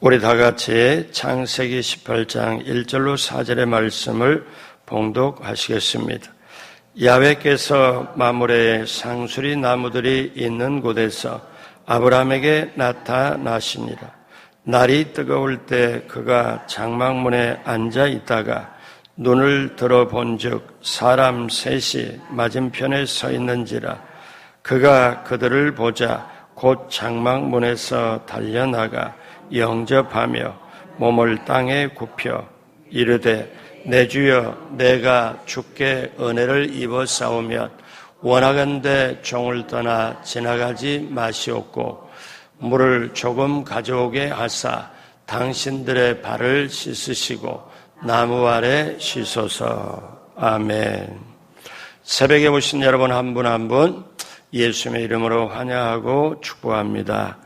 우리 다 같이 창세기 18장 1절로 4절의 말씀을 봉독하시겠습니다. 야훼께서 마므레의 상수리 나무들이 있는 곳에서 아브라함에게 나타나시니라. 날이 뜨거울 때 그가 장막문에 앉아 있다가 눈을 들어본즉 사람 셋이 맞은편에 서 있는지라. 그가 그들을 보자 곧 장막문에서 달려나가 영접하며 몸을 땅에 굽혀 이르되 내 주여 내가 주께 은혜를 입어 싸우면 원하건대 종을 떠나 지나가지 마시옵고 물을 조금 가져오게 하사 당신들의 발을 씻으시고 나무 아래 씻소서. 아멘. 새벽에 오신 여러분 한 분 한 분 예수님의 이름으로 환영하고 축복합니다.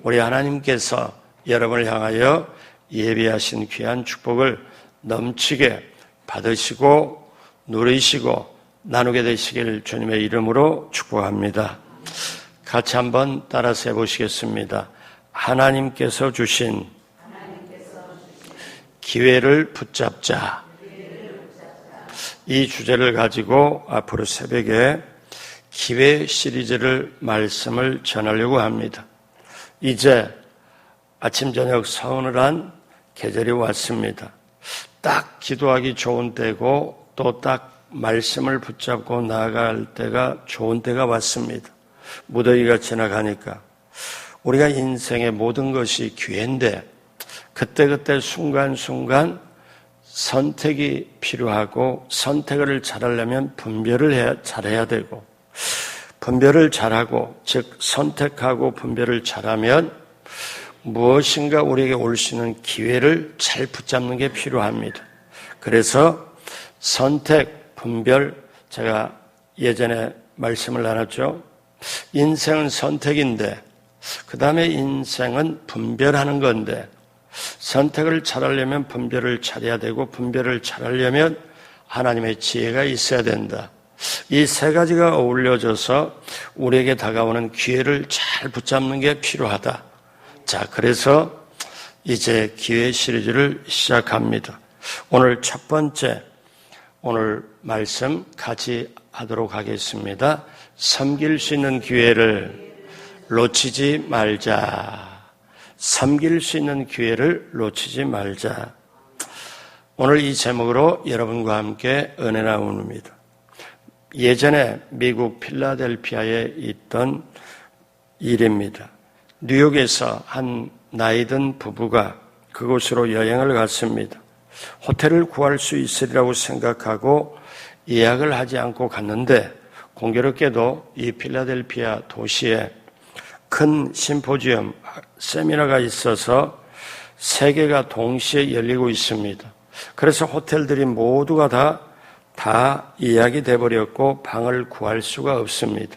우리 하나님께서 여러분을 향하여 예비하신 귀한 축복을 넘치게 받으시고 누리시고 나누게 되시길 주님의 이름으로 축복합니다. 같이 한번 따라서 해보시겠습니다. 하나님께서 주신 기회를 붙잡자. 이 주제를 가지고 앞으로 새벽에 기회 시리즈를 말씀을 전하려고 합니다. 이제 아침 저녁 서운한 계절이 왔습니다. 딱 기도하기 좋은 때고 또 딱 말씀을 붙잡고 나아갈 때가 좋은 때가 왔습니다. 무더위가 지나가니까 우리가 인생의 모든 것이 기회인데 그때그때 순간순간 선택이 필요하고 선택을 잘하려면 분별을 잘해야 되고 분별을 잘하고 즉 선택하고 분별을 잘하면 무엇인가 우리에게 올 수 있는 기회를 잘 붙잡는 게 필요합니다. 그래서 선택, 분별, 제가 예전에 말씀을 나눴죠. 인생은 선택인데 그 다음에 인생은 분별하는 건데 선택을 잘하려면 분별을 잘해야 되고 분별을 잘하려면 하나님의 지혜가 있어야 된다. 이 세 가지가 어울려져서 우리에게 다가오는 기회를 잘 붙잡는 게 필요하다. 자, 그래서 이제 기회 시리즈를 시작합니다. 오늘 첫 번째, 오늘 말씀 같이 하도록 하겠습니다. 섬길 수 있는 기회를 놓치지 말자. 섬길 수 있는 기회를 놓치지 말자. 오늘 이 제목으로 여러분과 함께 은혜 나눕니다. 예전에 미국 필라델피아에 있던 일입니다. 뉴욕에서 한 나이든 부부가 그곳으로 여행을 갔습니다. 호텔을 구할 수 있으리라고 생각하고 예약을 하지 않고 갔는데 공교롭게도 이 필라델피아 도시에 큰 심포지엄, 세미나가 있어서 세 개가 동시에 열리고 있습니다. 그래서 호텔들이 모두가 다 예약이 돼버렸고 방을 구할 수가 없습니다.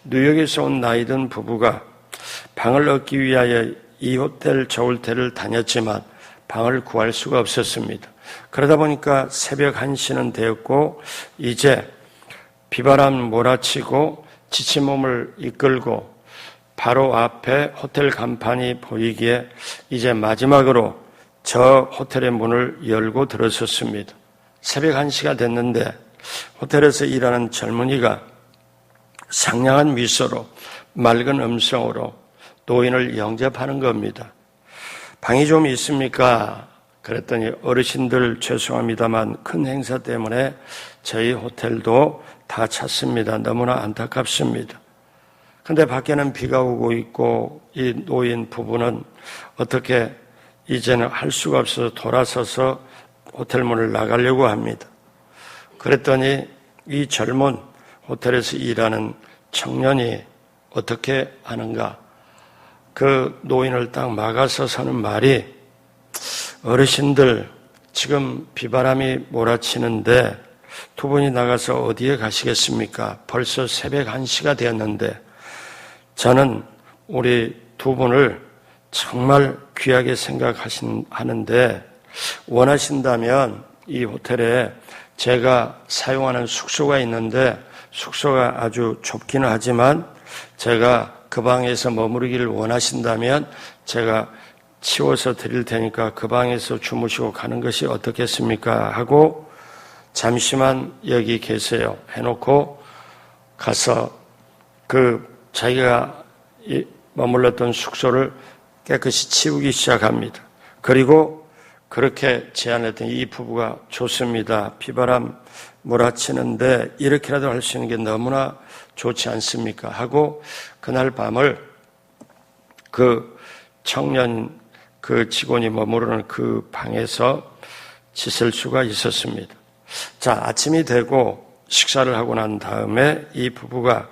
뉴욕에서 온 나이든 부부가 방을 얻기 위하여 이 호텔 저 호텔을 다녔지만 방을 구할 수가 없었습니다. 그러다 보니까 새벽 1시는 되었고 이제 비바람 몰아치고 지친 몸을 이끌고 바로 앞에 호텔 간판이 보이기에 이제 마지막으로 저 호텔의 문을 열고 들어섰습니다. 새벽 1시가 됐는데 호텔에서 일하는 젊은이가 상냥한 미소로 맑은 음성으로 노인을 영접하는 겁니다. 방이 좀 있습니까? 그랬더니 어르신들 죄송합니다만 큰 행사 때문에 저희 호텔도 다 찼습니다. 너무나 안타깝습니다. 근데 밖에는 비가 오고 있고 이 노인 부부는 어떻게 이제는 할 수가 없어서 돌아서서 호텔 문을 나가려고 합니다. 그랬더니 이 젊은 호텔에서 일하는 청년이 어떻게 하는가? 그 노인을 딱 막아서 서는 말이 어르신들 지금 비바람이 몰아치는데 두 분이 나가서 어디에 가시겠습니까? 벌써 새벽 1시가 되었는데 저는 우리 두 분을 정말 귀하게 생각하는데 원하신다면 이 호텔에 제가 사용하는 숙소가 있는데 숙소가 아주 좁기는 하지만 제가 그 방에서 머무르기를 원하신다면 제가 치워서 드릴 테니까 그 방에서 주무시고 가는 것이 어떻겠습니까? 하고 잠시만 여기 계세요 해놓고 가서 자기가 머물렀던 숙소를 깨끗이 치우기 시작합니다. 그리고 그렇게 제안했던 이 부부가 좋습니다. 비바람 몰아치는데 이렇게라도 할 수 있는 게 너무나 좋지 않습니까? 하고 그날 밤을 그 청년 직원이 머무르는 그 방에서 지낼 수가 있었습니다. 자, 아침이 되고 식사를 하고 난 다음에 이 부부가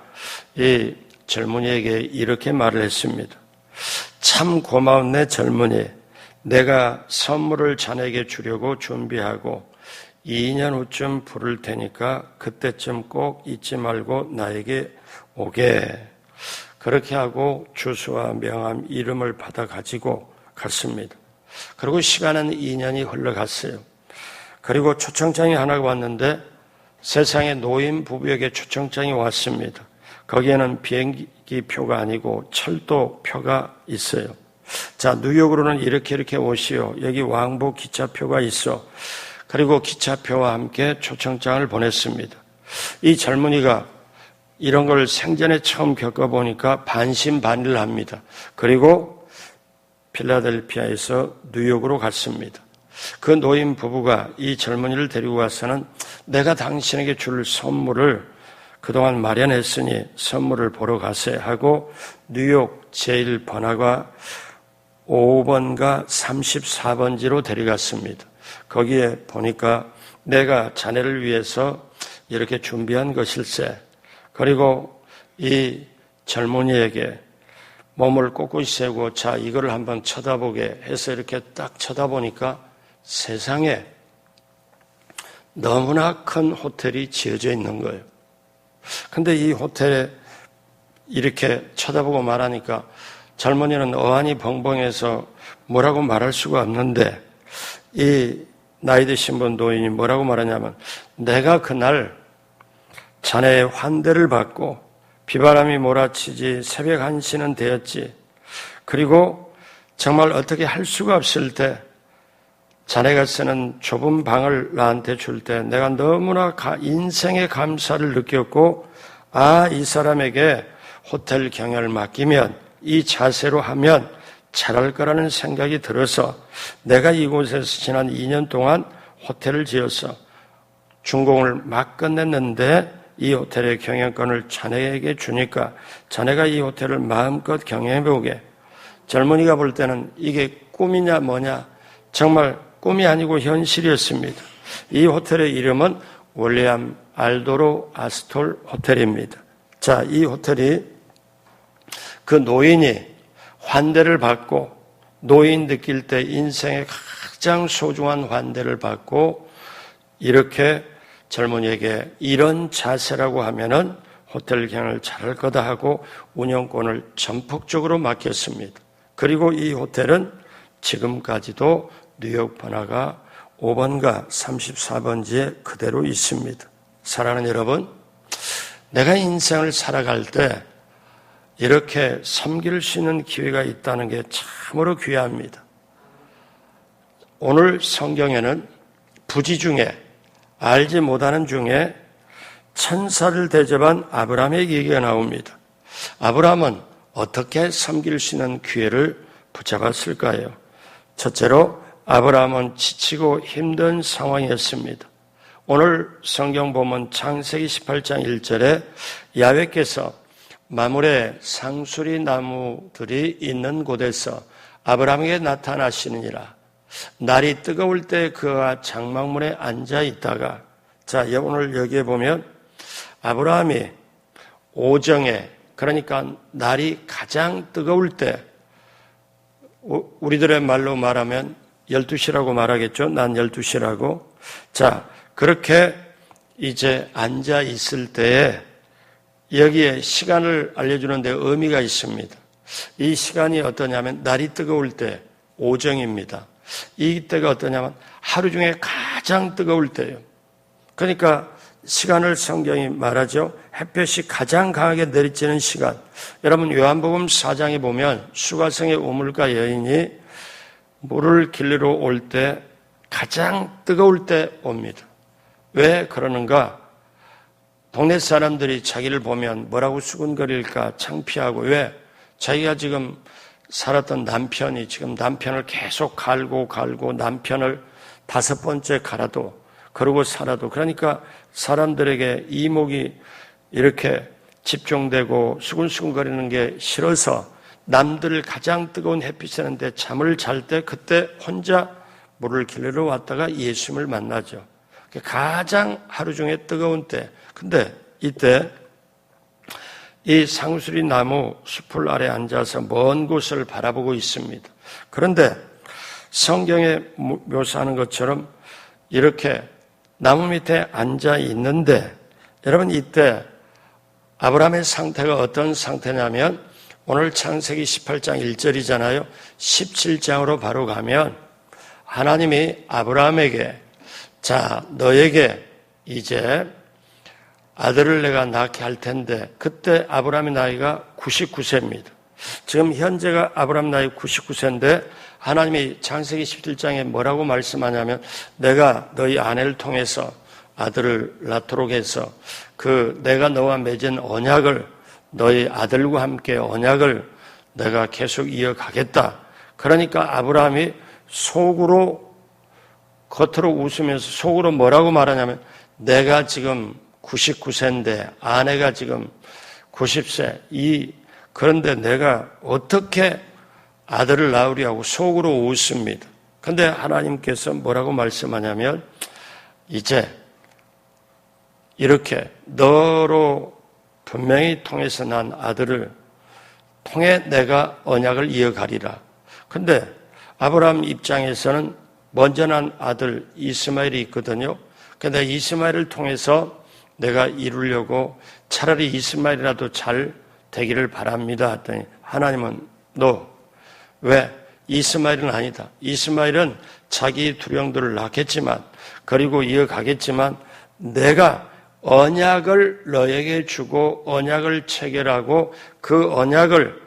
이 젊은이에게 이렇게 말을 했습니다. 참 고마운 내 젊은이, 내가 선물을 자네에게 주려고 준비하고 2년 후쯤 부를 테니까 그때쯤 꼭 잊지 말고 나에게 오게. 그렇게 하고 주소와 명함, 이름을 받아 가지고 갔습니다. 그리고 시간은 2년이 흘러갔어요. 그리고 초청장이 하나가 왔는데 세상에 노인 부부에게 초청장이 왔습니다. 거기에는 비행기 표가 아니고 철도 표가 있어요. 자, 뉴욕으로는 이렇게 오시오. 여기 왕복 기차표가 있어. 그리고 기차표와 함께 초청장을 보냈습니다. 이 젊은이가 이런 걸 생전에 처음 겪어보니까 반신반의합니다. 그리고 필라델피아에서 뉴욕으로 갔습니다. 그 노인 부부가 이 젊은이를 데리고 가서는 내가 당신에게 줄 선물을 그동안 마련했으니 선물을 보러 가세요 하고 뉴욕 제1번화가 5번가 34번지로 데려갔습니다. 거기에 보니까 내가 자네를 위해서 이렇게 준비한 것일세. 그리고 이 젊은이에게 몸을 꼿꼿이 세우고 자, 이거를 한번 쳐다보게 해서 이렇게 딱 쳐다보니까 세상에 너무나 큰 호텔이 지어져 있는 거예요. 근데 이 호텔에 이렇게 쳐다보고 말하니까 젊은이는 어안이 벙벙해서 뭐라고 말할 수가 없는데 이 나이 드신 분 노인이 뭐라고 말하냐면 내가 그날 자네의 환대를 받고 비바람이 몰아치지 새벽 1시는 되었지. 그리고 정말 어떻게 할 수가 없을 때 자네가 쓰는 좁은 방을 나한테 줄 때 내가 너무나 인생의 감사를 느꼈고 이 사람에게 호텔 경영을 맡기면 이 자세로 하면 잘할 거라는 생각이 들어서 내가 이곳에서 지난 2년 동안 호텔을 지어서 준공을 막 끝냈는데 이 호텔의 경영권을 자네에게 주니까 자네가 이 호텔을 마음껏 경영해보게. 젊은이가 볼 때는 이게 꿈이냐 뭐냐 정말 꿈이 아니고 현실이었습니다. 이 호텔의 이름은 윌리엄 알도로 아스톨 호텔입니다. 자, 이 호텔이 그 노인이 환대를 받고 노인 느낄 때 인생의 가장 소중한 환대를 받고 이렇게 젊은이에게 이런 자세라고 하면은 호텔 경영을 잘할 거다 하고 운영권을 전폭적으로 맡겼습니다. 그리고 이 호텔은 지금까지도 뉴욕 번화가 5번가 34번지에 그대로 있습니다. 사랑하는 여러분, 내가 인생을 살아갈 때 이렇게 섬길 수 있는 기회가 있다는 게 참으로 귀합니다. 오늘 성경에는 부지 중에 알지 못하는 중에 천사를 대접한 아브라함의 얘기가 나옵니다. 아브라함은 어떻게 섬길 수 있는 기회를 붙잡았을까요? 첫째로 아브라함은 지치고 힘든 상황이었습니다. 오늘 성경 보면 창세기 18장 1절에 야훼께서 마물의 상수리 나무들이 있는 곳에서 아브라함에게 나타나시느니라. 날이 뜨거울 때 그가 장막문에 앉아 있다가 자, 오늘 여기에 보면 아브라함이 오정에 그러니까 날이 가장 뜨거울 때 우리들의 말로 말하면 12시라고 말하겠죠. 난 12시라고. 자, 그렇게 이제 앉아 있을 때에 여기에 시간을 알려주는 데 의미가 있습니다. 이 시간이 어떠냐면 날이 뜨거울 때 오정입니다. 이때가 어떠냐면 하루 중에 가장 뜨거울 때예요. 그러니까 시간을 성경이 말하죠. 햇볕이 가장 강하게 내리쬐는 시간. 여러분 요한복음 4장에 보면 수가성의 우물가 여인이 물을 길르러 올 때 가장 뜨거울 때 옵니다. 왜 그러는가? 동네 사람들이 자기를 보면 뭐라고 수군거릴까 창피하고, 왜? 자기가 지금 살았던 남편이 지금 남편을 계속 갈고 남편을 5번째 갈아도 그러고 살아도, 그러니까 사람들에게 이목이 이렇게 집중되고 수근수근거리는 게 싫어서 남들 가장 뜨거운 햇빛이는데 잠을 잘 때 그때 혼자 물을 길르러 왔다가 예수님을 만나죠. 가장 하루 중에 뜨거운 때. 근데 이때 이 상수리 나무 숲을 아래 앉아서 먼 곳을 바라보고 있습니다. 그런데 성경에 묘사하는 것처럼 이렇게 나무 밑에 앉아 있는데, 여러분 이때 아브라함의 상태가 어떤 상태냐면, 오늘 창세기 18장 1절이잖아요. 17장으로 바로 가면 하나님이 아브라함에게, 자, 너에게 이제 아들을 내가 낳게 할 텐데, 그때 아브라함의 나이가 99세입니다. 지금 현재가 아브라함 나이 99세인데 하나님이 창세기 17장에 뭐라고 말씀하냐면, 내가 너희 아내를 통해서 아들을 낳도록 해서 내가 너와 맺은 언약을, 너희 아들과 함께 언약을 내가 계속 이어가겠다. 그러니까 아브라함이 속으로, 겉으로 웃으면서 속으로 뭐라고 말하냐면, 내가 지금 99세인데 아내가 지금 90세, 그런데 내가 어떻게 아들을 낳으려고 속으로 웃습니다. 그런데 하나님께서 뭐라고 말씀하냐면, 이제 이렇게 너로 분명히 통해서 난 아들을 통해 내가 언약을 이어가리라. 근데 아브라함 입장에서는 먼저 난 아들 이스마엘이 있거든요. 근데 이스마엘을 통해서 내가 이루려고 차라리 이스마엘이라도 잘 되기를 바랍니다 했더니, 하나님은 너 왜? 이스마엘은 아니다. 이스마엘은 자기 두령들을 낳겠지만, 그리고 이어가겠지만, 내가 언약을 너에게 주고 언약을 체결하고 그 언약을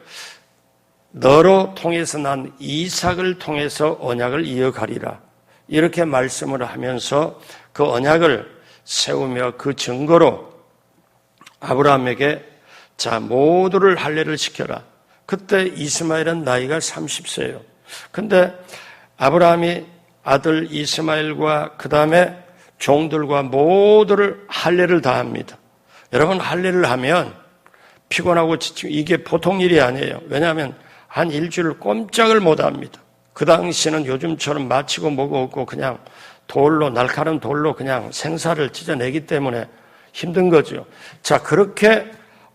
너로 통해서 난 이삭을 통해서 언약을 이어가리라. 이렇게 말씀을 하면서 그 언약을 세우며 그 증거로 아브라함에게, 자, 모두를 할례를 시켜라. 그때 이스마엘은 나이가 30세예요. 근데 아브라함이 아들 이스마엘과 그 다음에 종들과 모두를 할례를 다 합니다. 여러분, 할례를 하면 피곤하고 지치고 이게 보통 일이 아니에요. 왜냐하면 한 일주일 꼼짝을 못 합니다. 그 당시에는 요즘처럼 마치고 뭐고 없고 그냥 날카로운 돌로 그냥 생사를 찢어내기 때문에 힘든 거죠. 자, 그렇게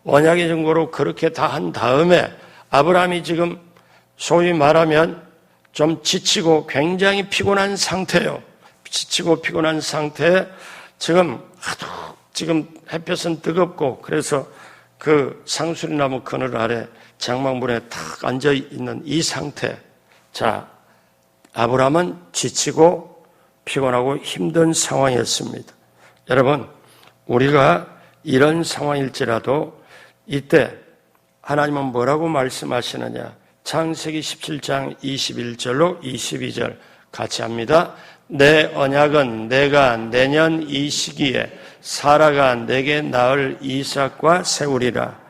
언약의 증거로 그렇게 다 한 다음에 아브라함이 지금 소위 말하면 좀 지치고 굉장히 피곤한 상태예요. 지치고 피곤한 상태에 지금 햇볕은 뜨겁고, 그래서 그 상수리나무 그늘 아래 장막문에 탁 앉아 있는 이 상태. 자, 아브라함은 지치고 피곤하고 힘든 상황이었습니다. 여러분, 우리가 이런 상황일지라도 이때 하나님은 뭐라고 말씀하시느냐? 창세기 17장 21절로 22절 같이 합니다. 내 언약은 내가 내년 이 시기에 사라가 내게 낳을 이삭과 세우리라.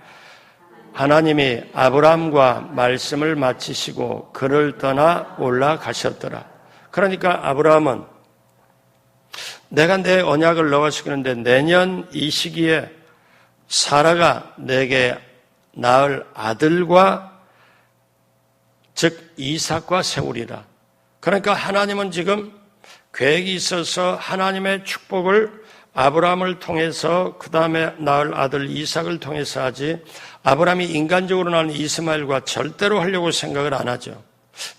하나님이 아브라함과 말씀을 마치시고 그를 떠나 올라가셨더라. 그러니까 아브라함은 내가 내 언약을 너와 시키는데 내년 이 시기에 사라가 내게 낳을 아들과 즉 이삭과 세우리라. 그러니까 하나님은 지금 계획이 있어서 하나님의 축복을 아브라함을 통해서 그 다음에 낳을 아들 이삭을 통해서 하지, 아브라함이 인간적으로 낳은 이스마엘과 절대로 하려고 생각을 안 하죠.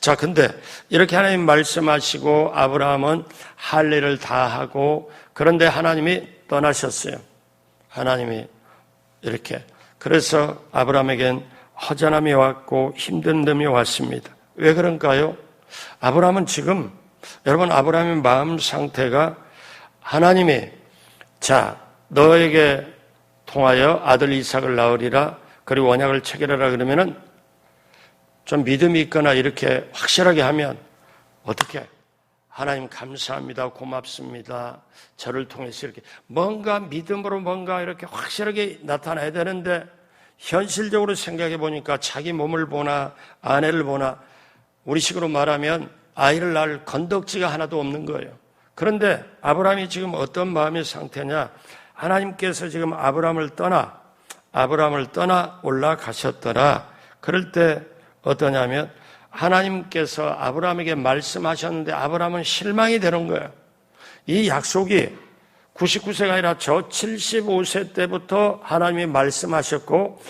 자, 근데 이렇게 하나님 말씀하시고 아브라함은 할례를 다 하고, 그런데 하나님이 떠나셨어요. 하나님이 이렇게. 그래서 아브라함에겐 허전함이 왔고 힘든 덤이 왔습니다. 왜 그런가요? 아브라함은 지금, 여러분, 아브라함의 마음 상태가 하나님이 자, 너에게 통하여 아들 이삭을 낳으리라, 그리고 언약을 체결하라 그러면은 좀 믿음이 있거나 이렇게 확실하게 하면 어떻게? 하나님 감사합니다. 고맙습니다. 저를 통해서 이렇게 뭔가 믿음으로 뭔가 이렇게 확실하게 나타나야 되는데 현실적으로 생각해 보니까 자기 몸을 보나 아내를 보나 우리식으로 말하면 아이를 낳을 건덕지가 하나도 없는 거예요. 그런데 아브라함이 지금 어떤 마음의 상태냐? 하나님께서 지금 아브라함을 떠나 올라가셨더라. 그럴 때 어떠냐면 하나님께서 아브라함에게 말씀하셨는데 아브라함은 실망이 되는 거예요. 이 약속이 99세가 아니라 저 75세 때부터 하나님이 말씀하셨고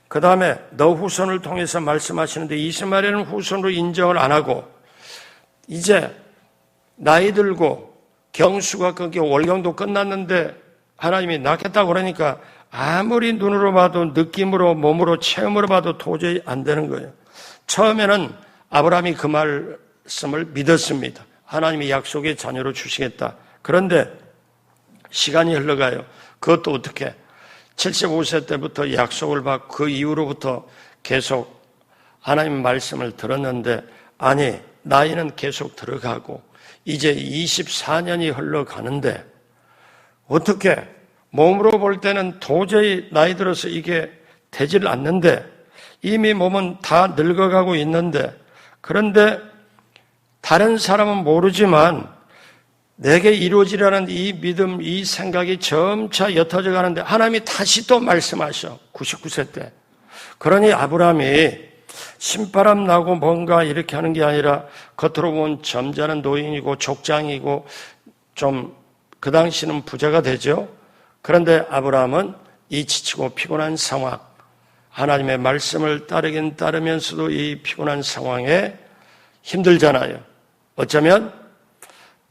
그 다음에 너 후손을 통해서 말씀하시는데 이스마엘은 후손으로 인정을 안 하고 이제 나이 들고 경수가 끊겨 월경도 끝났는데 하나님이 낳겠다고 그러니까 아무리 눈으로 봐도 느낌으로 몸으로 체험으로 봐도 도저히 안 되는 거예요. 처음에는 아브라함이 그 말씀을 믿었습니다. 하나님이 약속의 자녀로 주시겠다. 그런데 시간이 흘러가요. 그것도 어떻게? 75세 때부터 약속을 받고 그 이후로부터 계속 하나님 말씀을 들었는데 아니 나이는 계속 들어가고 이제 24년이 흘러가는데 어떻게 몸으로 볼 때는 도저히 나이 들어서 이게 되질 않는데 이미 몸은 다 늙어가고 있는데 그런데 다른 사람은 모르지만 내게 이루어지라는 이 믿음, 이 생각이 점차 옅어져 가는데 하나님이 다시 또 말씀하셔. 99세 때. 그러니 아브라함이 신바람 나고 뭔가 이렇게 하는 게 아니라 겉으로 보면 점잖은 노인이고 족장이고 좀 그 당시는 부자가 되죠. 그런데 아브라함은 이 지치고 피곤한 상황, 하나님의 말씀을 따르긴 따르면서도 이 피곤한 상황에 힘들잖아요. 어쩌면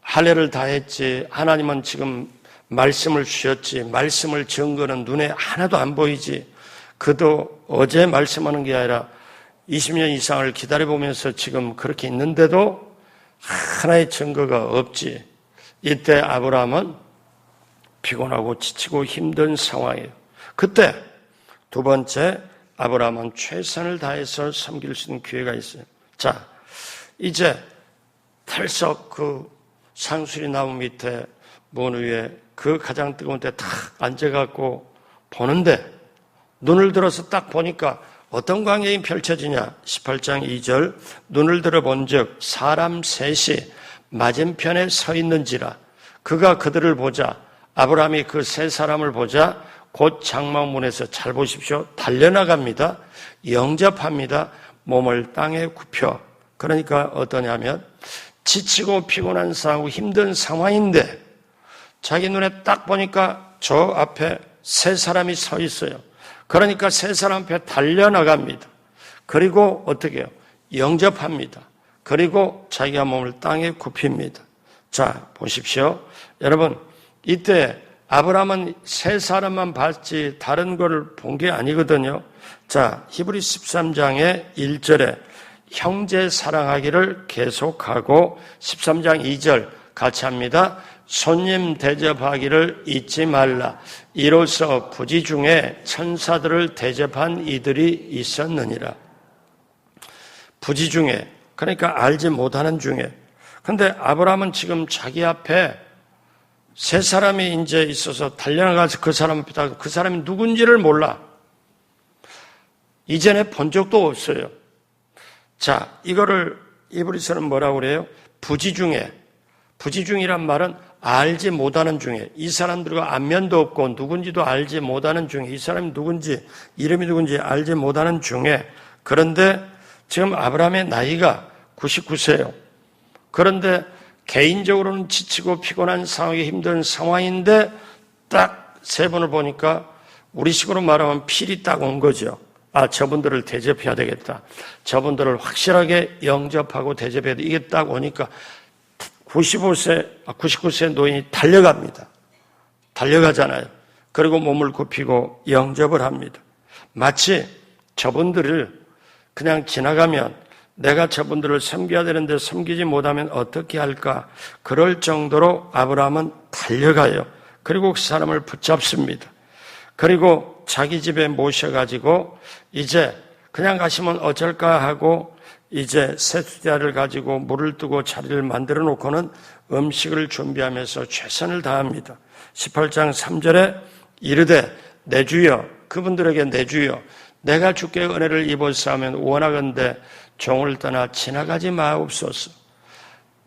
할례를 다 했지 하나님은 지금 말씀을 주셨지 말씀을 증거는 눈에 하나도 안 보이지 그도 어제 말씀하는 게 아니라 20년 이상을 기다려보면서 지금 그렇게 있는데도 하나의 증거가 없지. 이때 아브라함은 피곤하고 지치고 힘든 상황이에요. 그때 두 번째 아브라함은 최선을 다해서 섬길 수 있는 기회가 있어요. 자, 이제 털썩 그 상수리 나무 밑에 문 위에 그 가장 뜨거운 데 탁 앉아갖고 보는데 눈을 들어서 딱 보니까 어떤 광경이 펼쳐지냐? 18장 2절 눈을 들어 본즉 사람 셋이 맞은편에 서 있는지라 그가 그들을 보자 아브라함이 그 세 사람을 보자 곧 장막문에서 잘 보십시오. 달려나갑니다. 영접합니다. 몸을 땅에 굽혀. 그러니까 어떠냐면 지치고 피곤한 상황, 힘든 상황인데 자기 눈에 딱 보니까 저 앞에 세 사람이 서 있어요. 그러니까 세 사람 앞에 달려나갑니다. 그리고 어떻게 해요? 영접합니다. 그리고 자기가 몸을 땅에 굽힙니다. 자, 보십시오. 여러분, 이때 아브라함은 세 사람만 봤지 다른 걸 본 게 아니거든요. 자, 히브리 13장의 1절에 형제 사랑하기를 계속하고 13장 2절 같이 합니다. 손님 대접하기를 잊지 말라. 이로써 부지 중에 천사들을 대접한 이들이 있었느니라. 부지 중에, 그러니까 알지 못하는 중에. 근데 아브라함은 지금 자기 앞에 세 사람이 이제 있어서 달려나가서 그 사람 앞에 그 사람이 누군지를 몰라. 이전에 본 적도 없어요. 자, 이거를 이브리서는 뭐라고 그래요? 부지 중에. 부지 중이란 말은 알지 못하는 중에. 이 사람들과 안면도 없고 누군지도 알지 못하는 중에. 이 사람이 누군지, 이름이 누군지 알지 못하는 중에. 그런데 지금 아브라함의 나이가 99세예요. 그런데 개인적으로는 지치고 피곤한 상황이 힘든 상황인데 딱 세 분을 보니까 우리식으로 말하면 필이 딱 온 거죠. 아, 저분들을 대접해야 되겠다. 저분들을 확실하게 영접하고 대접해야 돼. 이게 딱 오니까 99세 노인이 달려갑니다. 달려가잖아요. 그리고 몸을 굽히고 영접을 합니다. 마치 저분들을 그냥 지나가면 내가 저분들을 섬겨야 되는데 섬기지 못하면 어떻게 할까? 그럴 정도로 아브라함은 달려가요. 그리고 그 사람을 붙잡습니다. 그리고 자기 집에 모셔가지고 이제 그냥 가시면 어쩔까 하고 이제 세수대야를 가지고 물을 뜨고 자리를 만들어 놓고는 음식을 준비하면서 최선을 다합니다. 18장 3절에 이르되 내 주여, 그분들에게 내 주여, 내가 주께 은혜를 입었사 하면 원하건대 종을 떠나 지나가지 마옵소서.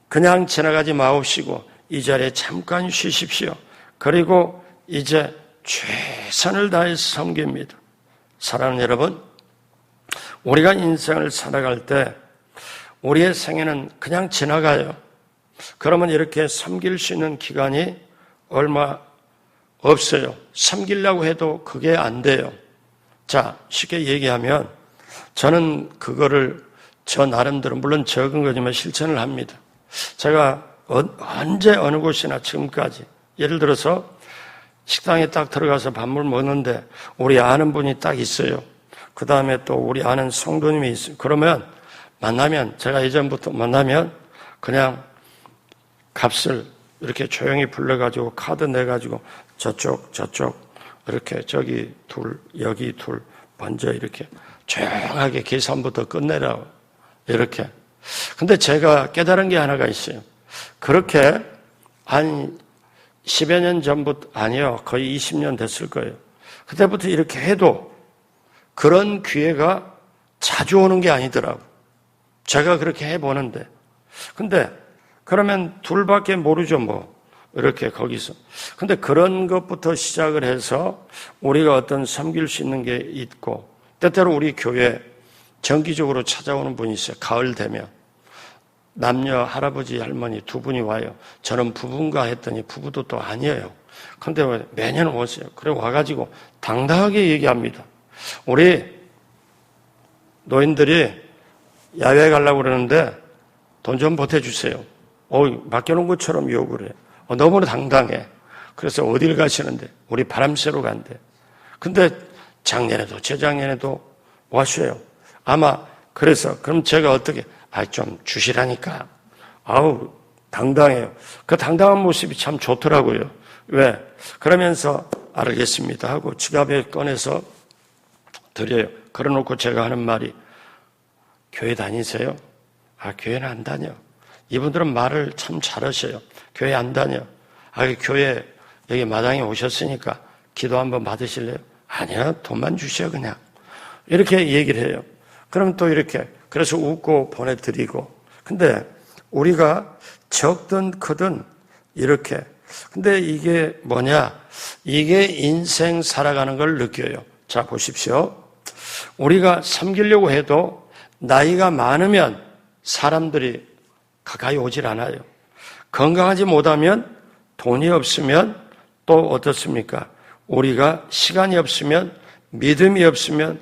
그냥 지나가지 마옵시고 이 자리에 잠깐 쉬십시오. 그리고 이제 최선을 다해서 섬깁니다. 사랑하는 여러분, 우리가 인생을 살아갈 때 우리의 생애는 그냥 지나가요. 그러면 이렇게 섬길 수 있는 기간이 얼마 없어요. 섬기려고 해도 그게 안 돼요. 자, 쉽게 얘기하면 저는 그거를 저 나름대로 물론 적은 거지만 실천을 합니다. 제가 언제 어느 곳이나 지금까지 예를 들어서 식당에 딱 들어가서 밥을 먹는데 우리 아는 분이 딱 있어요. 그 다음에 또 우리 아는 성도님이 있어요. 그러면 만나면 제가 예전부터 만나면 그냥 값을 이렇게 조용히 불러가지고 카드 내가지고 저쪽 이렇게 저기 둘 여기 둘 먼저 이렇게 조용하게 계산부터 끝내라고 이렇게. 근데 제가 깨달은 게 하나가 있어요. 그렇게 한 10여 년 전부터, 아니요, 거의 20년 됐을 거예요. 그때부터 이렇게 해도 그런 기회가 자주 오는 게 아니더라고. 제가 그렇게 해보는데. 근데 그러면 둘밖에 모르죠, 뭐. 이렇게 거기서. 근데 그런 것부터 시작을 해서 우리가 어떤 섬길 수 있는 게 있고, 때때로 우리 교회 정기적으로 찾아오는 분이 있어요. 가을 되면. 남녀 할아버지 할머니 두 분이 와요. 저는 부부인가 했더니 부부도 또 아니에요. 근데 왜 매년 오세요. 그래 와가지고 당당하게 얘기합니다. 우리 노인들이 야외에 가려고 그러는데 돈 좀 보태주세요. 맡겨놓은 것처럼 요구를 해. 너무나 당당해. 그래서 어딜 가시는데 우리 바람 쐬러 간대. 근데 작년에도 재작년에도 와셔요. 아마 그래서 그럼 제가 어떻게 좀 주시라니까. 당당해요. 그 당당한 모습이 참 좋더라고요. 왜? 그러면서 알겠습니다 하고 지갑에 꺼내서 드려요. 그래놓고 제가 하는 말이 교회 다니세요? 교회는 안 다녀. 이분들은 말을 참 잘하셔요. 교회 안 다녀. 교회 여기 마당에 오셨으니까 기도 한번 받으실래요? 아니요, 돈만 주셔 그냥. 이렇게 얘기를 해요. 그럼 또 이렇게 그래서 웃고 보내드리고. 근데 우리가 적든 크든 이렇게. 근데 이게 뭐냐? 이게 인생 살아가는 걸 느껴요. 자, 보십시오. 우리가 섬기려고 해도 나이가 많으면 사람들이 가까이 오질 않아요. 건강하지 못하면 돈이 없으면 또 어떻습니까? 우리가 시간이 없으면 믿음이 없으면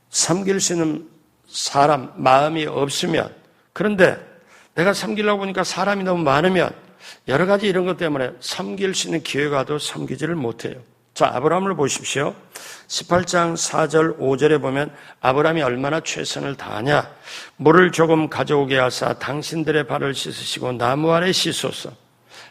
섬길 수 있는 사람, 마음이 없으면. 그런데 내가 섬기려고 하니까 사람이 너무 많으면 여러 가지 이런 것 때문에 섬길 수 있는 기회가 와도 섬기지를 못해요. 자, 아브라함을 보십시오. 18장 4절 5절에 보면 아브라함이 얼마나 최선을 다하냐. 물을 조금 가져오게 하사 당신들의 발을 씻으시고 나무 아래 씻소서.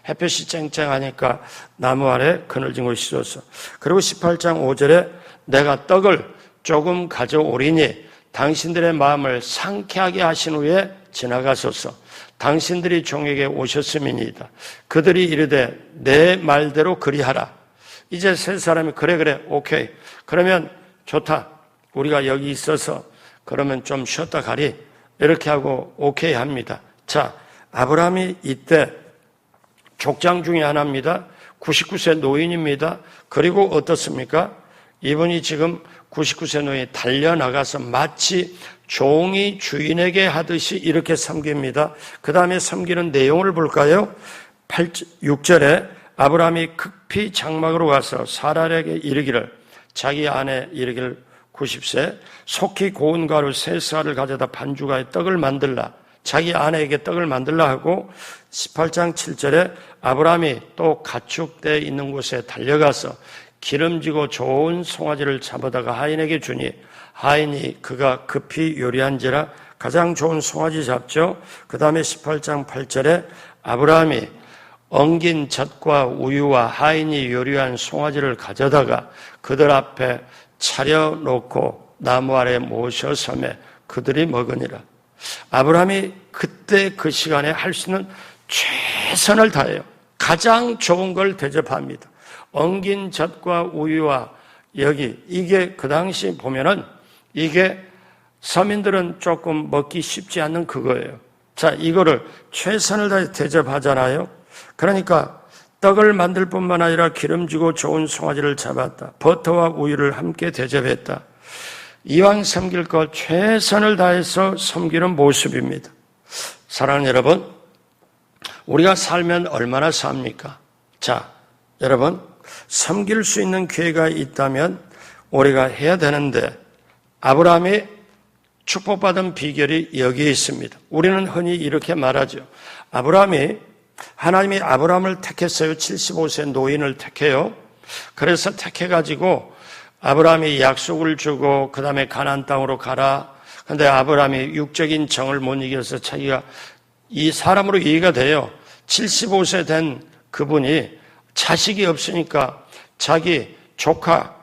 햇볕이 쨍쨍하니까 나무 아래 그늘진 곳 씻소서. 그리고 18장 5절에 내가 떡을 조금 가져오리니 당신들의 마음을 상쾌하게 하신 후에 지나가소서. 당신들이 종에게 오셨음이니이다. 그들이 이르되 내 말대로 그리하라. 이제 세 사람이 그래 오케이. 그러면 좋다. 우리가 여기 있어서 그러면 좀 쉬었다 가리. 이렇게 하고 오케이 합니다. 자, 아브라함이 이때 족장 중에 하나입니다. 99세 노인입니다. 그리고 어떻습니까? 이분이 지금 99세 노인이 달려나가서 마치 종이 주인에게 하듯이 이렇게 섬깁니다. 그 다음에 섬기는 내용을 볼까요? 6절에 아브라함이 급히 장막으로 가서 사라에게 이르기를, 자기 아내 이르기를 90세 속히 고운 가루 3쌀을 가져다 반죽하여 떡을 만들라. 자기 아내에게 떡을 만들라 하고 18장 7절에 아브라함이 또 가축대에 있는 곳에 달려가서 기름지고 좋은 송아지를 잡아다가 하인에게 주니 하인이 그가 급히 요리한지라 가장 좋은 송아지 잡죠. 그 다음에 18장 8절에 아브라함이 엉긴 젖과 우유와 하인이 요리한 송아지를 가져다가 그들 앞에 차려놓고 나무 아래 모셔 섬에 그들이 먹으니라. 아브라함이 그때 그 시간에 할 수 있는 최선을 다해요. 가장 좋은 걸 대접합니다. 엉긴 젖과 우유와 여기, 이게 그 당시 보면은 이게 서민들은 조금 먹기 쉽지 않는 그거예요. 자, 이거를 최선을 다해 대접하잖아요. 그러니까 떡을 만들 뿐만 아니라 기름지고 좋은 송아지를 잡았다. 버터와 우유를 함께 대접했다. 이왕 섬길 것 최선을 다해서 섬기는 모습입니다. 사랑하는 여러분, 우리가 살면 얼마나 삽니까? 자, 여러분, 섬길 수 있는 기회가 있다면 우리가 해야 되는데 아브라함이 축복받은 비결이 여기에 있습니다. 우리는 흔히 이렇게 말하죠. 하나님이 아브라함을 택했어요. 75세 노인을 택해요. 그래서 택해가지고 아브라함이 약속을 주고 그 다음에 가나안 땅으로 가라. 그런데 아브라함이 육적인 정을 못 이겨서 자기가 이 사람으로 이해가 돼요. 75세 된 그분이 자식이 없으니까 자기 조카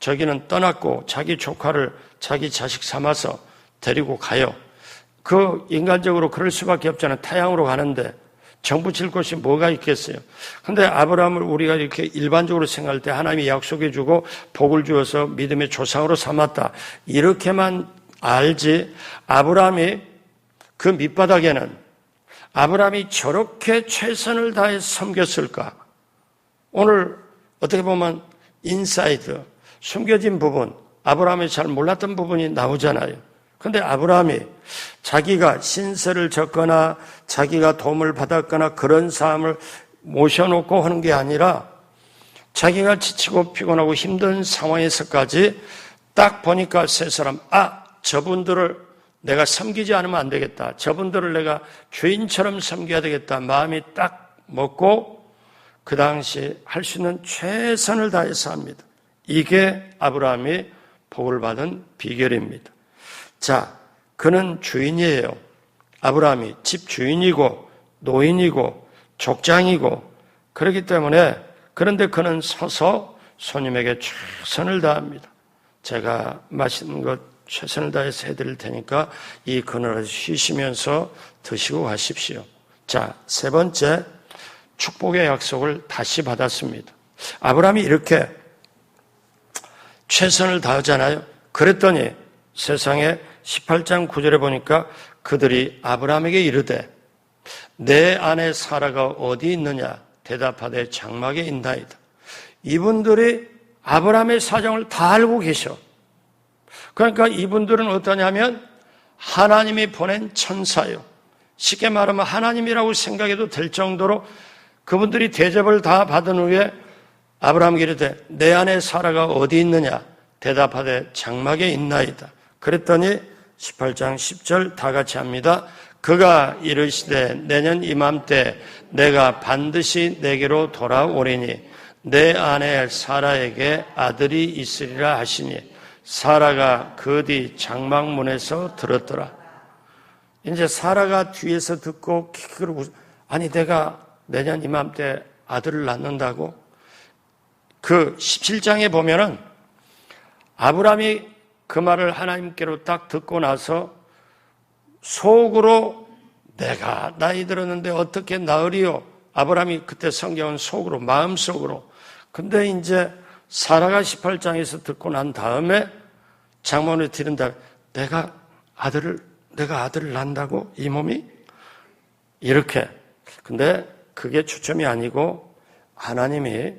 저기는 떠났고 자기 조카를 자기 자식 삼아서 데리고 가요. 인간적으로 그럴 수밖에 없잖아요. 타향으로 가는데 정부 칠 곳이 뭐가 있겠어요. 그런데 아브라함을 우리가 이렇게 일반적으로 생각할 때 하나님이 약속해 주고 복을 주어서 믿음의 조상으로 삼았다. 이렇게만 알지 아브라함이 그 밑바닥에는 아브라함이 저렇게 최선을 다해 섬겼을까? 오늘 어떻게 보면 인사이드, 숨겨진 부분, 아브라함이 잘 몰랐던 부분이 나오잖아요. 그런데 아브라함이 자기가 신세를 졌거나 자기가 도움을 받았거나 그런 사람을 모셔놓고 하는 게 아니라 자기가 지치고 피곤하고 힘든 상황에서까지 딱 보니까 세 사람, 저분들을 내가 섬기지 않으면 안 되겠다. 저분들을 내가 주인처럼 섬겨야 되겠다. 마음이 딱 먹고 그 당시 할 수 있는 최선을 다해서 합니다. 이게 아브라함이 복을 받은 비결입니다. 자, 그는 주인이에요. 아브라함이 집 주인이고 노인이고 족장이고 그렇기 때문에 그런데 그는 서서 손님에게 최선을 다합니다. 제가 맛있는 것 최선을 다해서 해드릴 테니까 이 그늘에서 쉬시면서 드시고 가십시오. 자, 세 번째, 축복의 약속을 다시 받았습니다. 아브라함이 이렇게 최선을 다하잖아요. 그랬더니 세상에 18장 9절에 보니까 그들이 아브라함에게 이르되 내 아내 사라가 어디 있느냐 대답하되 장막에 있나이다. 이분들이 아브라함의 사정을 다 알고 계셔. 그러니까 이분들은 어떠냐면 하나님이 보낸 천사요. 쉽게 말하면 하나님이라고 생각해도 될 정도로 그분들이 대접을 다 받은 후에 아브라함에게 이르되 내 아내 사라가 어디 있느냐 대답하되 장막에 있나이다. 그랬더니 18장 10절 다 같이 합니다. 그가 이르시되 내년 이맘때 내가 반드시 내게로 돌아오리니 내 아내 사라에게 아들이 있으리라 하시니 사라가 그 뒤 장막문에서 들었더라. 이제 사라가 뒤에서 듣고 아니 내가 내년 이맘때 아들을 낳는다고? 그 17장에 보면은 아브라함이 그 말을 하나님께로 딱 듣고 나서 속으로 내가 나이 들었는데 어떻게 낳으리요? 아브라함이 그때 성경은 속으로 마음속으로. 근데 이제 사라가 18장에서 듣고 난 다음에 장모를 들은다. 내가 아들을 낳는다고? 이 몸이? 이렇게. 근데 그게 초점이 아니고 하나님이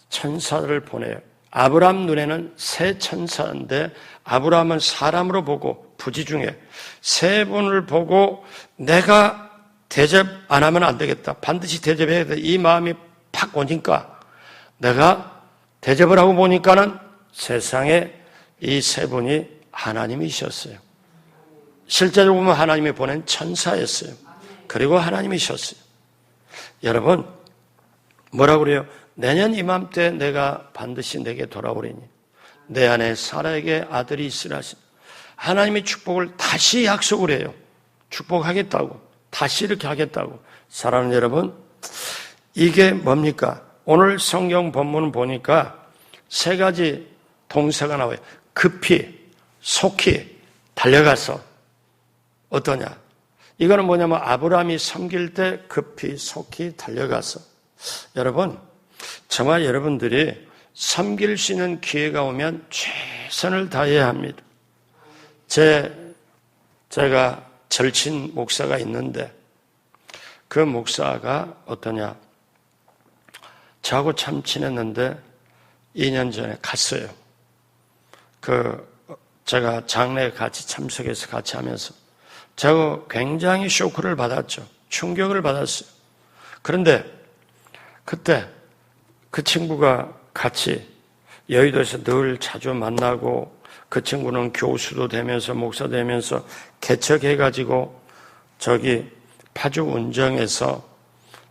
천사를 보내요. 아브라함 눈에는 세 천사인데 아브라함은 사람으로 보고 부지 중에 세 분을 보고 내가 대접 안 하면 안 되겠다. 반드시 대접해야 돼. 이 마음이 팍 오니까 내가 대접을 하고 보니까는 세상에 이 세 분이 하나님이셨어요. 실제로 보면 하나님이 보낸 천사였어요. 그리고 하나님이셨어요. 여러분, 뭐라고 그래요? 내년 이맘때 내가 반드시 내게 돌아오리니 내 아내 사라에게 아들이 있으라 하시니 하나님의 축복을 다시 약속을 해요. 축복하겠다고. 다시 이렇게 하겠다고. 사랑하는 여러분, 이게 뭡니까? 오늘 성경 본문을 보니까 세 가지 동사가 나와요. 급히, 속히, 달려가서 어떠냐? 이거는 뭐냐면 아브라함이 섬길 때 급히 속히 달려가서, 여러분, 저와 여러분들이 섬길 수 있는 기회가 오면 최선을 다해야 합니다. 제가 절친 목사가 있는데 그 목사가 어떠냐? 저하고 참 친했는데 2년 전에 갔어요. 제가 장례에 같이 참석해서 같이 하면서 제가 굉장히 쇼크를 받았죠. 충격을 받았어요. 그런데 그때 그 친구가 같이 여의도에서 늘 자주 만나고, 그 친구는 교수도 되면서 목사 되면서 개척해가지고 저기 파주 운정에서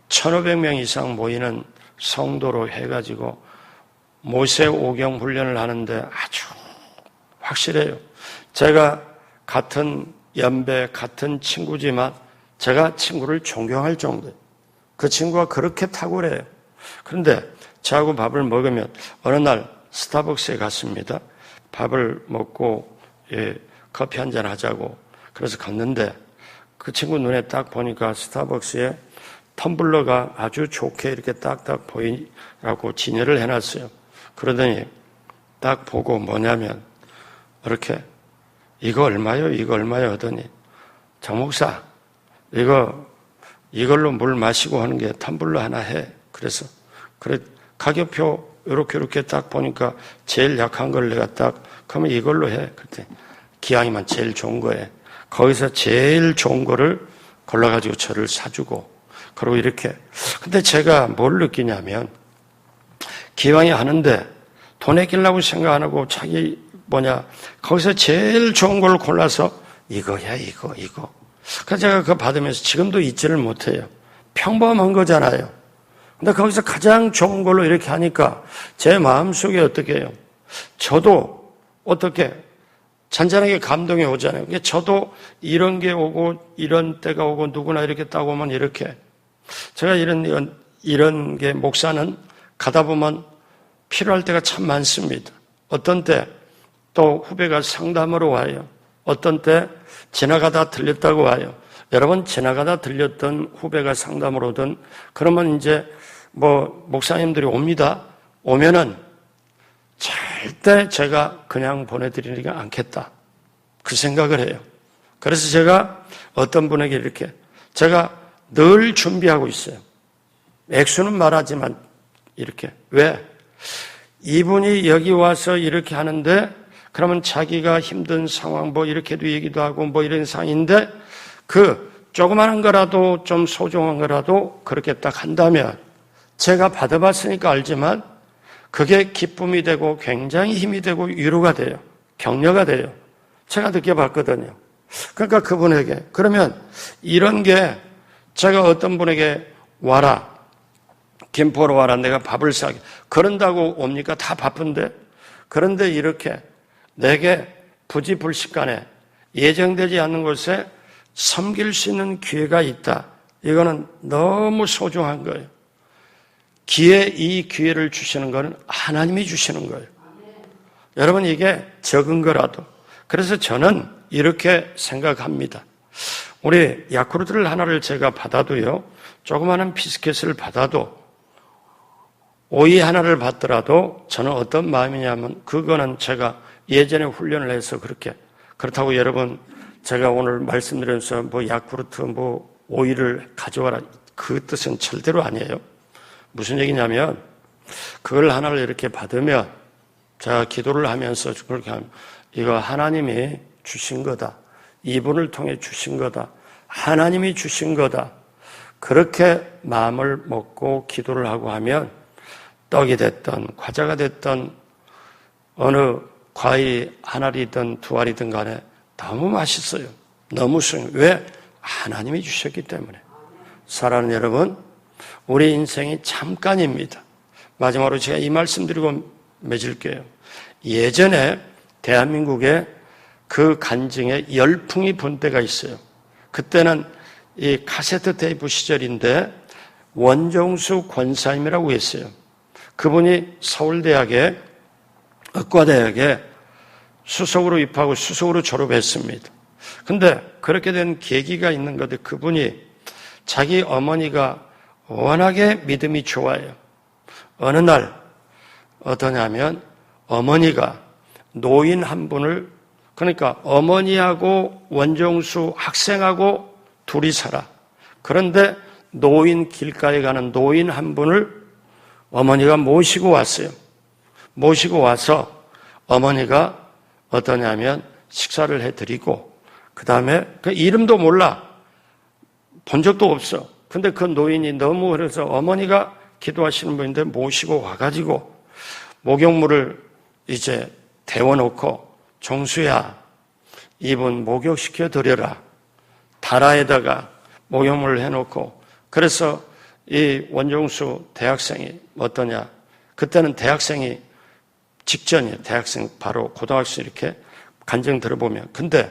1,500명 이상 모이는 성도로 해가지고 모세 오경 훈련을 하는데 아주 확실해요. 제가 같은 연배, 같은 친구지만 제가 친구를 존경할 정도예요. 그 친구가 그렇게 탁월해요. 그런데 저하고 밥을 먹으면 어느 날 스타벅스에 갔습니다. 밥을 먹고 커피 한잔 하자고 그래서 갔는데 그 친구 눈에 딱 보니까 스타벅스에 텀블러가 아주 좋게 이렇게 딱딱 보이라고 진열을 해놨어요. 그러더니 딱 보고 뭐냐면 이렇게 이거 얼마요? 이거 얼마요? 하더니 정 목사 이걸로 물 마시고 하는 게 텀블러 하나 해. 그래서 그래 가격표 이렇게 딱 보니까 제일 약한 걸 내가 딱 그러면 이걸로 해. 그때 기왕이면 제일 좋은 거에 거기서 제일 좋은 거를 골라가지고 저를 사주고 그리고 이렇게. 근데 제가 뭘 느끼냐면 기왕이 하는데 돈 아끼려고 생각 안 하고 자기 거기서 제일 좋은 걸 골라서 이거야 이거. 그래서 제가 그거 받으면서 지금도 잊지를 못해요. 평범한 거잖아요. 근데 거기서 가장 좋은 걸로 이렇게 하니까 제 마음속에 어떻게 해요? 저도 어떻게 잔잔하게 감동이 오잖아요. 저도 이런 게 오고 이런 때가 오고 누구나 이렇게 딱 오면 이렇게 제가 이런 게 목사는 가다 보면 필요할 때가 참 많습니다. 어떤 때 또 후배가 상담으로 와요. 어떤 때 지나가다 들렸다고 와요. 여러분 지나가다 들렸던 후배가 상담으로 오든 그러면 이제 목사님들이 옵니다. 오면은 절대 제가 그냥 보내드리지 않겠다. 그 생각을 해요. 그래서 제가 어떤 분에게 이렇게 제가 늘 준비하고 있어요. 액수는 말하지만 이렇게. 왜? 이분이 여기 와서 이렇게 하는데 그러면 자기가 힘든 상황 이렇게도 얘기도 하고 이런 상황인데 그 조그마한 거라도 좀 소중한 거라도 그렇게 딱 한다면 제가 받아봤으니까 알지만 그게 기쁨이 되고 굉장히 힘이 되고 위로가 돼요. 격려가 돼요. 제가 느껴봤거든요. 그러니까 그분에게 그러면 이런 게 제가 어떤 분에게 와라 김포로 와라 내가 밥을 사게 그런다고 옵니까? 다 바쁜데. 그런데 이렇게 내게 부지불식간에 예정되지 않는 곳에 섬길 수 있는 기회가 있다. 이거는 너무 소중한 거예요. 이 기회를 주시는 것은 하나님이 주시는 거예요. 여러분 이게 적은 거라도. 그래서 저는 이렇게 생각합니다. 우리 야쿠르트를 하나를 제가 받아도요. 조그마한 비스켓을 받아도 오이 하나를 받더라도 저는 어떤 마음이냐면 그거는 제가 예전에 훈련을 해서 그렇다고 여러분 제가 오늘 말씀드리면서 야쿠르트 오이를 가져와라 그 뜻은 절대로 아니에요. 무슨 얘기냐면 그걸 하나를 이렇게 받으면 제가 기도를 하면서 그렇게 하면 이거 하나님이 주신 거다. 이분을 통해 주신 거다. 하나님이 주신 거다. 그렇게 마음을 먹고 기도를 하고 하면 떡이 됐든 과자가 됐든 어느 과일이 한 알이든 두 알이든 간에 너무 맛있어요. 너무 왜? 하나님이 주셨기 때문에. 사랑하는 여러분, 우리 인생이 잠깐입니다. 마지막으로 제가 이 말씀 드리고 맺을게요. 예전에 대한민국에 그 간증에 열풍이 분 때가 있어요. 그때는 이 카세트 테이프 시절인데 원종수 권사님이라고 했어요. 그분이 서울대학에 의과대학에 수석으로 입학하고 수석으로 졸업했습니다. 근데 그렇게 된 계기가 있는 건데 그분이 자기 어머니가 워낙에 믿음이 좋아요. 어느 날 어떠냐면 어머니가 노인 한 분을, 그러니까 어머니하고 원종수 학생하고 둘이 살아. 그런데 노인, 길가에 가는 노인 한 분을 어머니가 모시고 왔어요. 모시고 와서 어머니가 어떠냐면 식사를 해드리고, 그 다음에 그 이름도 몰라. 본 적도 없어. 근데 그 노인이 너무 그래서 어머니가 기도하시는 분인데 모시고 와가지고 목욕물을 이제 데워놓고, 정수야, 이분 목욕시켜 드려라. 다라에다가 목욕물을 해놓고, 그래서 이 원종수 대학생이 어떠냐. 그때는 대학생이 직전이에요. 대학생 바로 고등학생 이렇게 간증 들어보면. 근데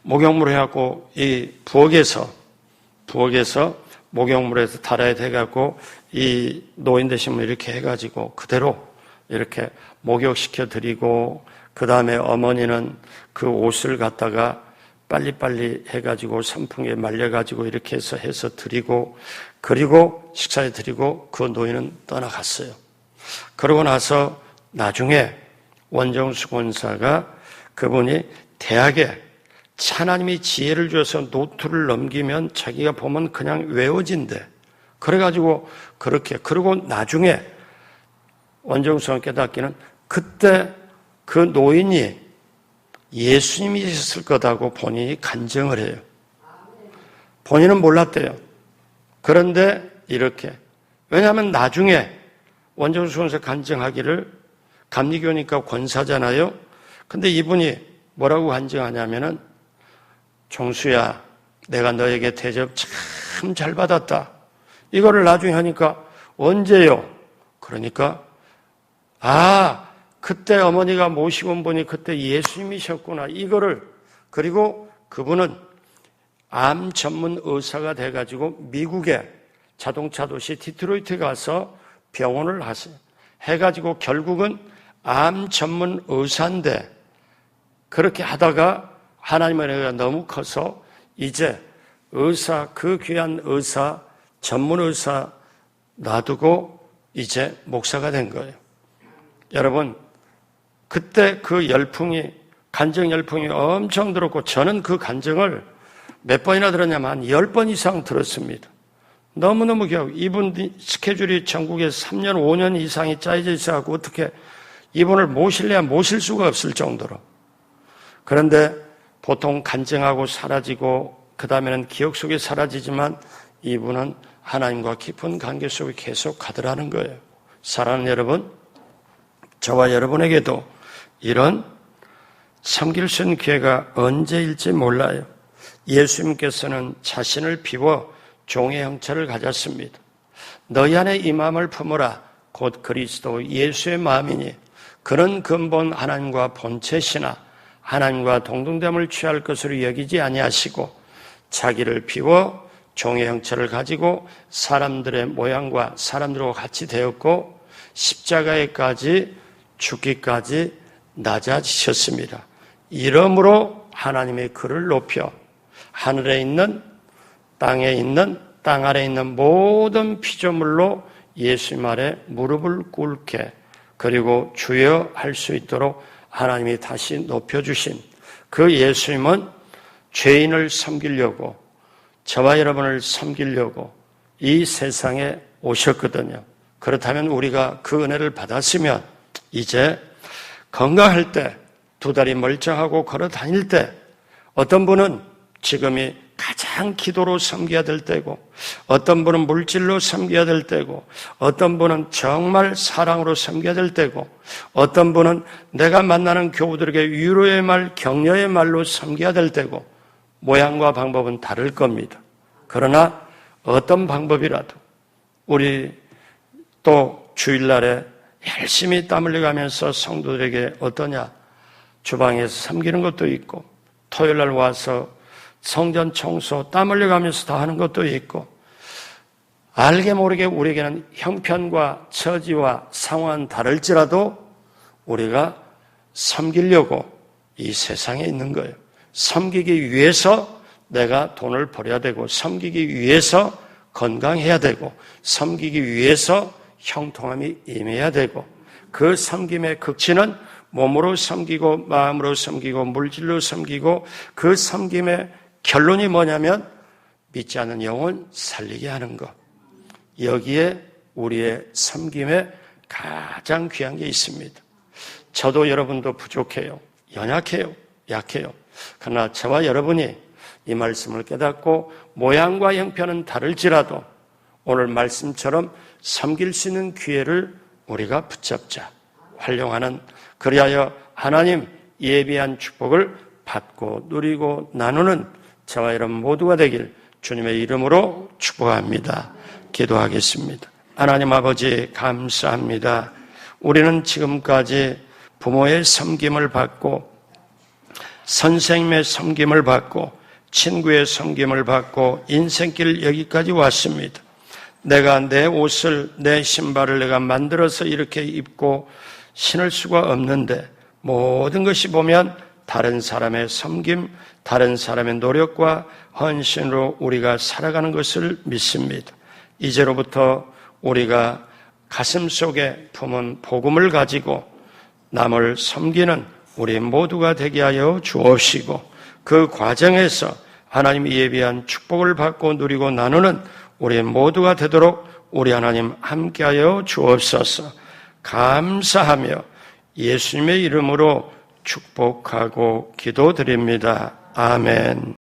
목욕물 해갖고 이 부엌에서 목욕물에서 달아야 돼갖고 이 노인 되신 분 이렇게 해가지고 그대로 이렇게 목욕시켜 드리고, 그 다음에 어머니는 그 옷을 갖다가 빨리빨리 해가지고 선풍기에 말려가지고 이렇게 해서 드리고, 그리고 식사해 드리고 그 노인은 떠나갔어요. 그러고 나서 나중에 원정수 권사가 그분이 대학에 하나님이 지혜를 줘서 노트를 넘기면 자기가 보면 그냥 외워진대. 그래가지고 그렇게, 그리고 나중에 원정수가 깨닫기는 그때 그 노인이 예수님이셨을 거다고 본인이 간증을 해요. 본인은 몰랐대요. 그런데 이렇게, 왜냐하면 나중에 원정수 권사 간증하기를, 감리교니까 권사잖아요. 근데 이분이 뭐라고 간증하냐면은, 종수야, 내가 너에게 대접 참 잘 받았다. 이거를 나중에 하니까, 언제요? 그러니까, 그때 어머니가 모시고 온 분이 그때 예수님이셨구나. 이거를, 그리고 그분은 암 전문 의사가 돼가지고 미국의 자동차 도시 디트로이트 가서 병원을 하세요. 해가지고 결국은 암 전문 의사인데, 그렇게 하다가 하나님의 은혜가 너무 커서 이제 의사, 그 귀한 의사, 전문 의사 놔두고 이제 목사가 된 거예요. 여러분, 그때 그 열풍이, 간증 열풍이 엄청 들었고, 저는 그 간증을 몇 번이나 들었냐면 한 10번 이상 들었습니다. 너무너무 귀하고, 이분 스케줄이 전국에서 3년, 5년 이상이 짜여져 있어갖고 어떻게 이분을 모실래야 모실 수가 없을 정도로. 그런데 보통 간증하고 사라지고 그 다음에는 기억 속에 사라지지만 이분은 하나님과 깊은 관계 속에 계속 가더라는 거예요. 사랑하는 여러분, 저와 여러분에게도 이런 섬길 수 있는 기회가 언제일지 몰라요. 예수님께서는 자신을 비워 종의 형체를 가졌습니다. 너희 안에 이 마음을 품으라. 곧 그리스도 예수의 마음이니 그는 근본 하나님과 본체시나 하나님과 동등됨을 취할 것으로 여기지 아니하시고 자기를 비워 종의 형체를 가지고 사람들의 모양과 사람들과 같이 되었고 십자가에까지 죽기까지 낮아지셨습니다. 이러므로 하나님의 그를 높여 하늘에 있는 땅에 있는 땅 아래 있는 모든 피조물로 예수님 아래 무릎을 꿇게 그리고 주여 할 수 있도록 하나님이 다시 높여주신 그 예수님은 죄인을 섬기려고 저와 여러분을 섬기려고 이 세상에 오셨거든요. 그렇다면 우리가 그 은혜를 받았으면 이제 건강할 때, 두 다리 멀쩡하고 걸어 다닐 때, 어떤 분은 지금이 가장 기도로 섬겨야 될 때고, 어떤 분은 물질로 섬겨야 될 때고, 어떤 분은 정말 사랑으로 섬겨야 될 때고, 어떤 분은 내가 만나는 교우들에게 위로의 말, 격려의 말로 섬겨야 될 때고, 모양과 방법은 다를 겁니다. 그러나 어떤 방법이라도 우리 또 주일날에 열심히 땀 흘려가면서 성도들에게 어떠냐, 주방에서 섬기는 것도 있고, 토요일날 와서 성전 청소 땀 흘려가면서 다 하는 것도 있고, 알게 모르게 우리에게는 형편과 처지와 상황은 다를지라도 우리가 섬기려고 이 세상에 있는 거예요. 섬기기 위해서 내가 돈을 벌여야 되고, 섬기기 위해서 건강해야 되고, 섬기기 위해서 형통함이 임해야 되고, 그 섬김의 극치는 몸으로 섬기고 마음으로 섬기고 물질로 섬기고, 그 섬김의 결론이 뭐냐면 믿지 않는 영혼 살리게 하는 것. 여기에 우리의 섬김에 가장 귀한 게 있습니다. 저도 여러분도 부족해요. 연약해요. 약해요. 그러나 저와 여러분이 이 말씀을 깨닫고 모양과 형편은 다를지라도 오늘 말씀처럼 섬길 수 있는 기회를 우리가 붙잡자. 활용하는, 그리하여 하나님 예비한 축복을 받고 누리고 나누는 저와 여러분 모두가 되길 주님의 이름으로 축복합니다. 기도하겠습니다. 하나님 아버지 감사합니다. 우리는 지금까지 부모의 섬김을 받고 선생님의 섬김을 받고 친구의 섬김을 받고 인생길 여기까지 왔습니다. 내가 내 옷을, 내 신발을 내가 만들어서 이렇게 입고 신을 수가 없는데 모든 것이 보면 다른 사람의 섬김, 다른 사람의 노력과 헌신으로 우리가 살아가는 것을 믿습니다. 이제로부터 우리가 가슴 속에 품은 복음을 가지고 남을 섬기는 우리 모두가 되게 하여 주옵시고, 그 과정에서 하나님이 예비한 축복을 받고 누리고 나누는 우리 모두가 되도록 우리 하나님 함께하여 주옵소서. 감사하며 예수님의 이름으로 축복하고 기도드립니다. 아멘.